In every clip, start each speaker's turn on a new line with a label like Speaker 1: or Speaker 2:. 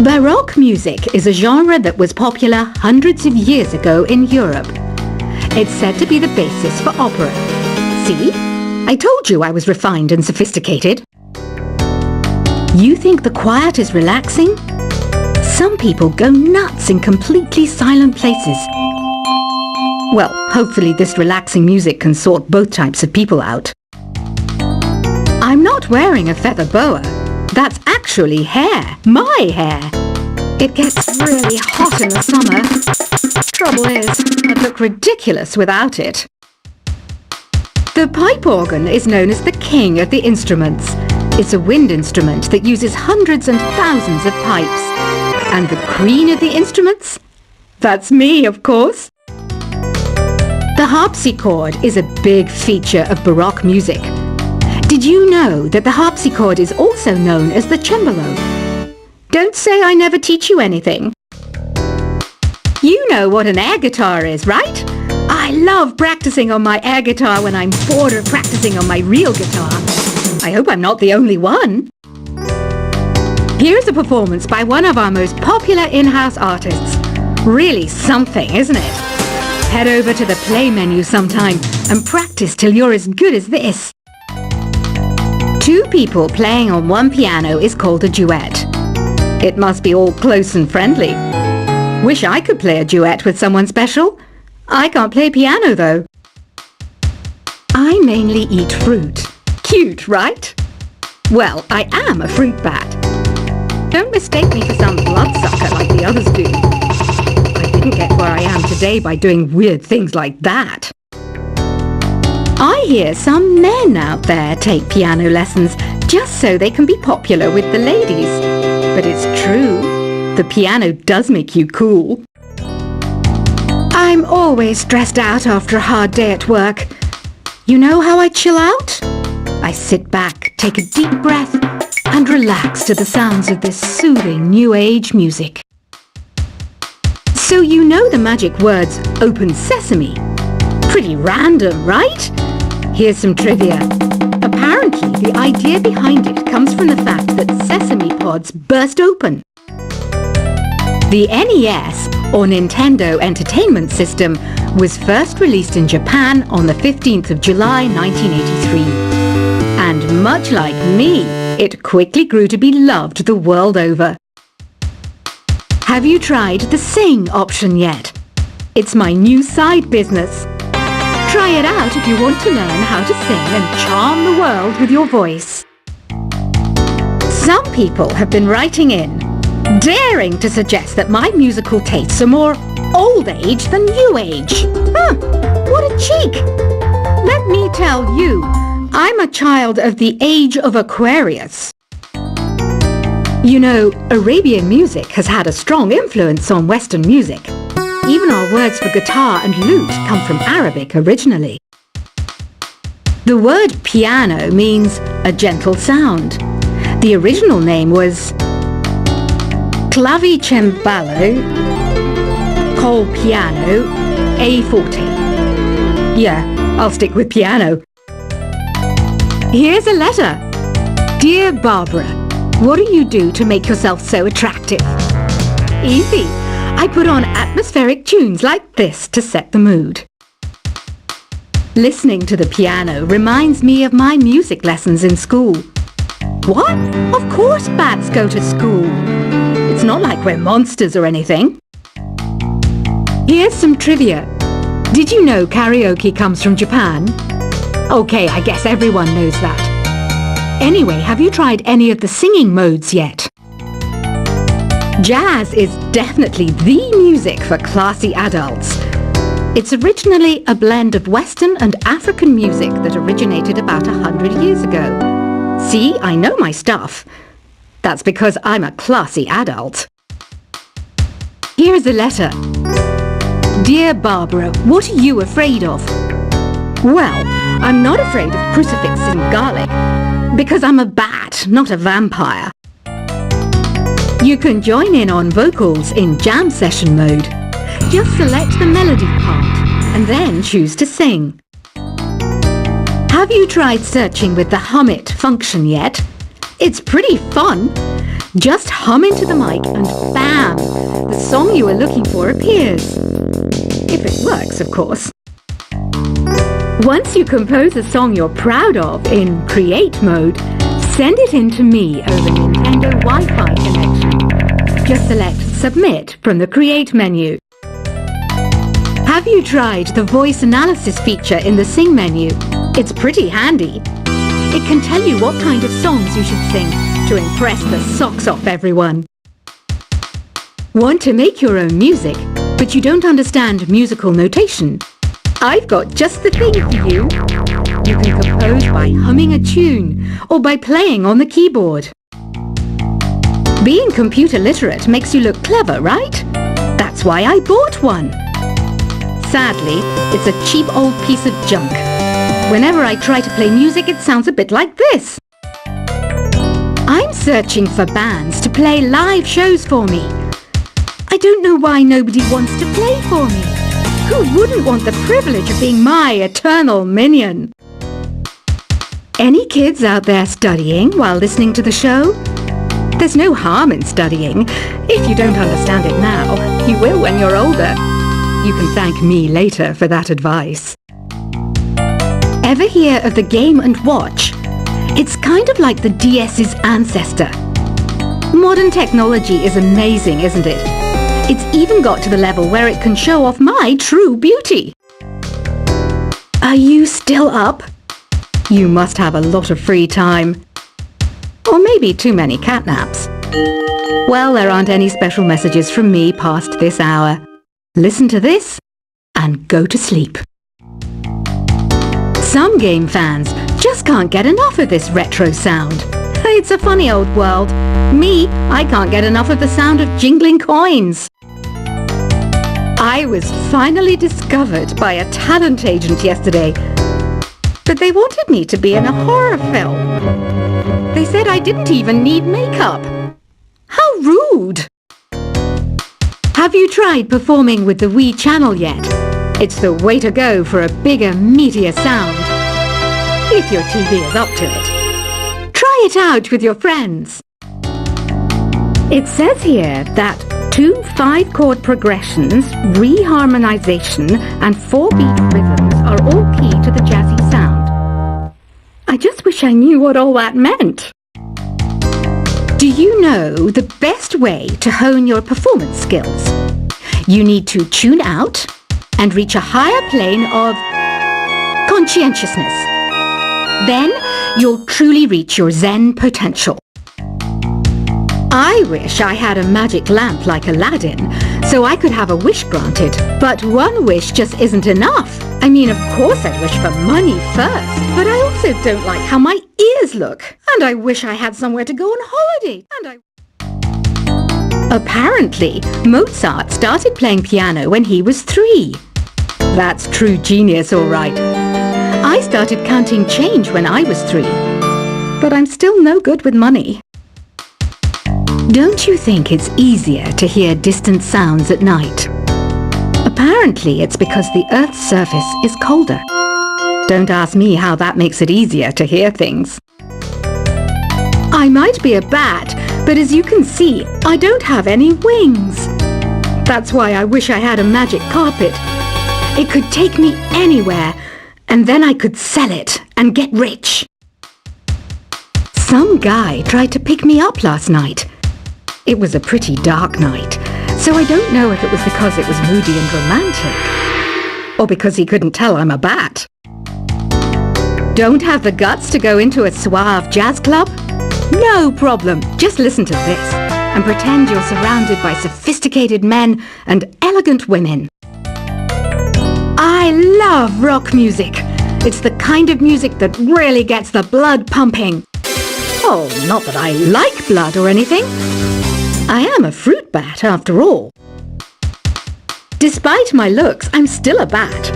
Speaker 1: Baroque music is a genre that was popular hundreds of years ago in Europe. It's said to be the basis for opera. See? I told you I was refined and sophisticated. You think the quiet is relaxing? Some people go nuts in completely silent places. Well, hopefully this relaxing music can sort both types of people out. I'm not wearing a feather boa. That's actually hair. My hair. It gets really hot in the summer. Trouble is, I'd look ridiculous without it. The pipe organ is known as the king of the instruments. It's a wind instrument that uses hundreds and thousands of pipes. And the queen of the instruments? That's me, of course. The harpsichord is a big feature of Baroque music. Did you know that the harpsichord is also known as the cembalo? Don't say I never teach you anything. You know what an air guitar is, right? I love practicing on my air guitar when I'm bored of practicing on my real guitar. I hope I'm not the only one. Here's a performance by one of our most popular in-house artists. Really something, isn't it? Head over to the play menu sometime and practice till you're as good as this. Two people playing on one piano is called a duet. It must be all close and friendly. Wish I could play a duet with someone special. I can't play piano though. I mainly eat fruit. Cute, right? Well, I am a fruit bat. Don't mistake me for some bloodsucker like the others do. I didn't get where I am today by doing weird things like that. I hear some men out there take piano lessons just so they can be popular with the ladies. But it's true, the piano does make you cool. I'm always stressed out after a hard day at work. You know how I chill out? I sit back, take a deep breath, and relax to the sounds of this soothing new age music. So you know the magic words "open sesame"? Pretty random, right? Here's some trivia. Apparently, the idea behind it comes from the fact that sesame pods burst open. The NES, or Nintendo Entertainment System, was first released in Japan on the 15th of July 1983. And much like me, it quickly grew to be loved the world over. Have you tried the Sing option yet? It's my new side business. Try it out if you want to learn how to sing and charm the world with your voice. Some people have been writing in, daring to suggest that my musical tastes are more old age than new age. Huh, what a cheek! Let me tell you, I'm a child of the age of Aquarius. You know, Arabian music has had a strong influence on Western music. Even our words for guitar and lute come from Arabic originally. The word piano means a gentle sound. The original name was clavicembalo col piano a forte. Yeah, I'll stick with piano. Here's a letter. Dear Barbara, what do you do to make yourself so attractive? Easy. I put on atmospheric tunes like this to set the mood. Listening to the piano reminds me of my music lessons in school. What? Of course bats go to school. It's not like we're monsters or anything. Here's some trivia. Did you know karaoke comes from Japan? Okay, I guess everyone knows that. Anyway, have you tried any of the singing modes yet? Jazz is definitely the music for classy adults. It's originally a blend of Western and African music that originated about 100 years ago. See, I know my stuff. That's because I'm a classy adult. Here's a letter. Dear Barbara, what are you afraid of? Well, I'm not afraid of crucifix and garlic, because I'm a bat, not a vampire. You can join in on vocals in jam session mode. Just select the melody part and then choose to sing. Have you tried searching with the Hum It function yet? It's pretty fun. Just hum into the mic and bam! The song you were looking for appears. If it works, of course. Once you compose a song you're proud of in Create mode, send it in to me over Nintendo Wi-Fi connection. Just select Submit from the Create menu. Have you tried the voice analysis feature in the Sing menu? It's pretty handy. It can tell you what kind of songs you should sing to impress the socks off everyone. Want to make your own music, but you don't understand musical notation? I've got just the thing for you. You can compose by humming a tune or by playing on the keyboard. Being computer literate makes you look clever, right? That's why I bought one. Sadly, it's a cheap old piece of junk. Whenever I try to play music, it sounds a bit like this. I'm searching for bands to play live shows for me. I don't know why nobody wants to play for me. Who wouldn't want the privilege of being my eternal minion? Any kids out there studying while listening to the show? There's no harm in studying. If you don't understand it now, you will when you're older. You can thank me later for that advice. Ever hear of the Game & Watch? It's kind of like the DS's ancestor. Modern technology is amazing, isn't it? It's even got to the level where it can show off my true beauty. Are you still up? You must have a lot of free time. Or maybe too many catnaps. Well, there aren't any special messages from me past this hour. Listen to this and go to sleep. Some game fans just can't get enough of this retro sound. It's a funny old world. Me, I can't get enough of the sound of jingling coins. I was finally discovered by a talent agent yesterday, but they wanted me to be in a horror film. They said I didn't even need makeup. How rude! Have you tried performing with the Wii channel yet? It's the way to go for a bigger, meatier sound. If your TV is up to it. Try it out with your friends. It says here that 2 5-chord progressions, reharmonization, and 4-beat rhythms are all key to the jazzy sound. I just wish I knew what all that meant. Do you know the best way to hone your performance skills? You need to tune out and reach a higher plane of conscientiousness. Then you'll truly reach your Zen potential. I wish I had a magic lamp like Aladdin, so I could have a wish granted. But one wish just isn't enough. I mean, of course I'd wish for money first, but I also don't like how my ears look. And I wish I had somewhere to go on holiday. Apparently, Mozart started playing piano when he was 3. That's true genius, all right. I started counting change when I was 3, but I'm still no good with money. Don't you think it's easier to hear distant sounds at night? Apparently, it's because the Earth's surface is colder. Don't ask me how that makes it easier to hear things. I might be a bat, but as you can see, I don't have any wings. That's why I wish I had a magic carpet. It could take me anywhere, and then I could sell it and get rich. Some guy tried to pick me up last night. It was a pretty dark night, so I don't know if it was because it was moody and romantic, or because he couldn't tell I'm a bat. Don't have the guts to go into a suave jazz club? No problem. Just listen to this and pretend you're surrounded by sophisticated men and elegant women. I love rock music. It's the kind of music that really gets the blood pumping. Oh, not that I like blood or anything. I am a fruit bat, after all. Despite my looks, I'm still a bat.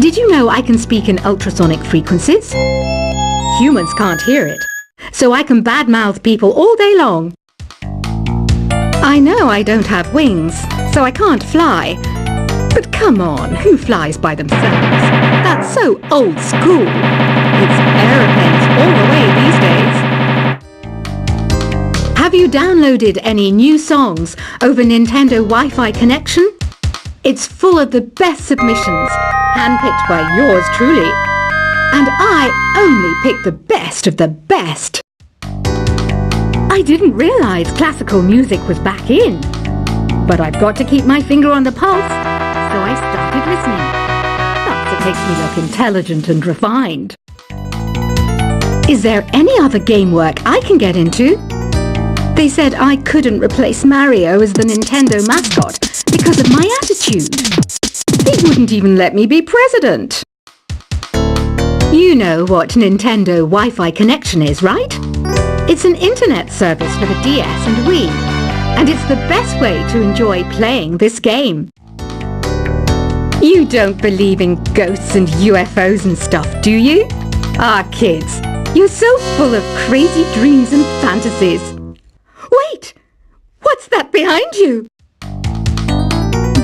Speaker 1: Did you know I can speak in ultrasonic frequencies? Humans can't hear it, so I can badmouth people all day long. I know I don't have wings, so I can't fly. But come on, who flies by themselves? That's so old school. It's aeroplanes all the way these days. Have you downloaded any new songs over Nintendo Wi-Fi connection? It's full of the best submissions, handpicked by yours truly. And I only pick the best of the best. I didn't realize classical music was back in. But I've got to keep my finger on the pulse, so I started listening. Plus, it makes me look intelligent and refined. Is there any other game work I can get into? They said I couldn't replace Mario as the Nintendo mascot because of my attitude. They wouldn't even let me be president. You know what Nintendo Wi-Fi connection is, right? It's an internet service for the DS and Wii, and it's the best way to enjoy playing this game. You don't believe in ghosts and UFOs and stuff, do you? Ah, kids, you're so full of crazy dreams and fantasies. Wait! What's that behind you?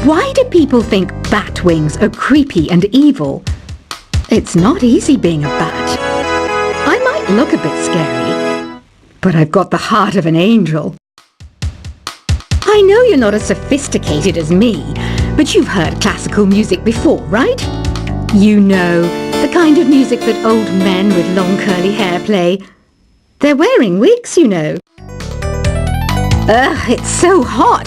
Speaker 1: Why do people think bat wings are creepy and evil? It's not easy being a bat. I might look a bit scary, but I've got the heart of an angel. I know you're not as sophisticated as me, but you've heard classical music before, right? You know, the kind of music that old men with long curly hair play. They're wearing wigs, you know. Ugh, it's so hot.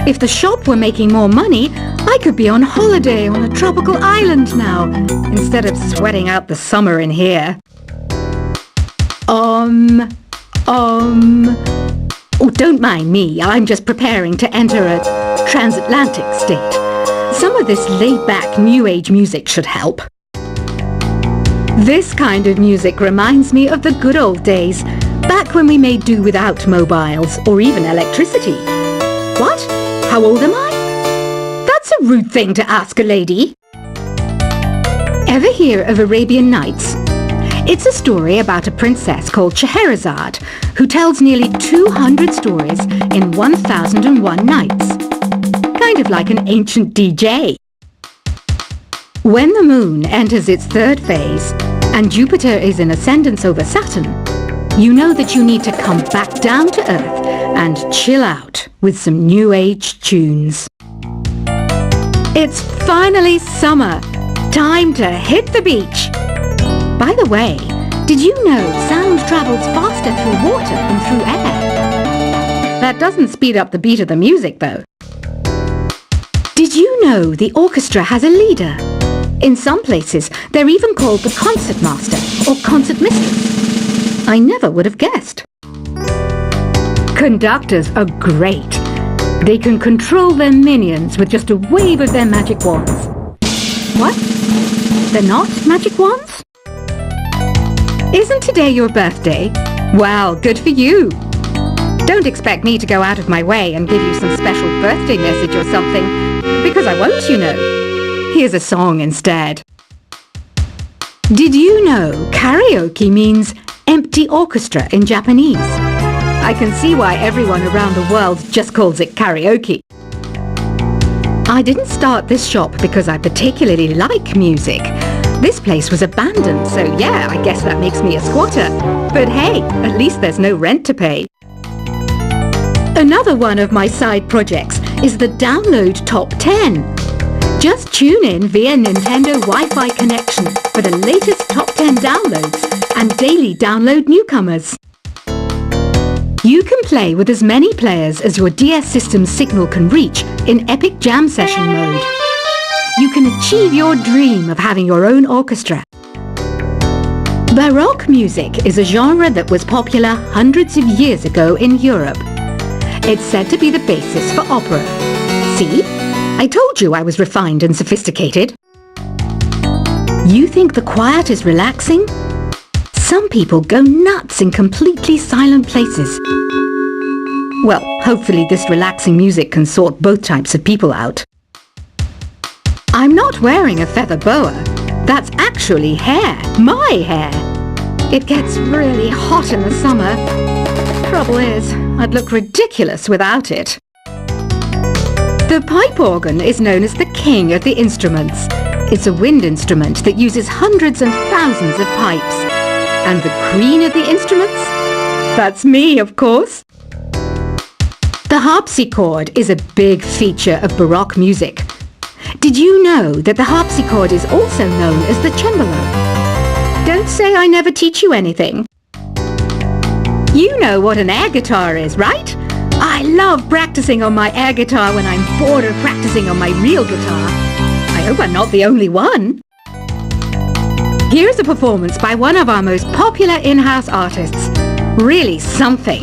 Speaker 1: If the shop were making more money, I could be on holiday on a tropical island now, instead of sweating out the summer in here. Oh, don't mind me. I'm just preparing to enter a transatlantic state. Some of this laid-back New Age music should help. This kind of music reminds me of the good old days, back when we made do without mobiles or even electricity. What? How old am I? That's a rude thing to ask a lady. Ever hear of Arabian Nights? It's a story about a princess called Scheherazade, who tells nearly 200 stories in 1001 nights. Kind of like an ancient DJ. When the moon enters its third phase, and Jupiter is in ascendance over Saturn, you know that you need to come back down to Earth and chill out with some New Age tunes. It's finally summer. Time to hit the beach. By the way, did you know sound travels faster through water than through air? That doesn't speed up the beat of the music, though. Did you know the orchestra has a leader? In some places, they're even called the concert master or concert mistress. I never would have guessed. Conductors are great. They can control their minions with just a wave of their magic wands. What? They're not magic wands? Isn't today your birthday? Well, good for you. Don't expect me to go out of my way and give you some special birthday message or something, because I won't, you know. Here's a song instead. Did you know karaoke means empty orchestra in Japanese? I can see why everyone around the world just calls it karaoke. I didn't start this shop because I particularly like music. This place was abandoned, so yeah, I guess that makes me a squatter. But hey, at least there's no rent to pay. Another one of my side projects is the Download Top 10. Just tune in via Nintendo Wi-Fi connection for the latest top 10 downloads and daily download newcomers. You can play with as many players as your DS system's signal can reach in Epic Jam Session mode. You can achieve your dream of having your own orchestra. Baroque music is a genre that was popular hundreds of years ago in Europe. It's said to be the basis for opera. See? I told you I was refined and sophisticated. You think the quiet is relaxing? Some people go nuts in completely silent places. Well, hopefully this relaxing music can sort both types of people out. I'm not wearing a feather boa. That's actually hair. My hair. It gets really hot in the summer. Trouble is, I'd look ridiculous without it. The pipe organ is known as the king of the instruments. It's a wind instrument that uses hundreds and thousands of pipes. And the queen of the instruments? That's me, of course. The harpsichord is a big feature of Baroque music. Did you know that the harpsichord is also known as the cembalo? Don't say I never teach you anything. You know what an air guitar is, right? I love practicing on my air guitar when I'm bored of practicing on my real guitar. I hope I'm not the only one. Here's a performance by one of our most popular in-house artists. Really something.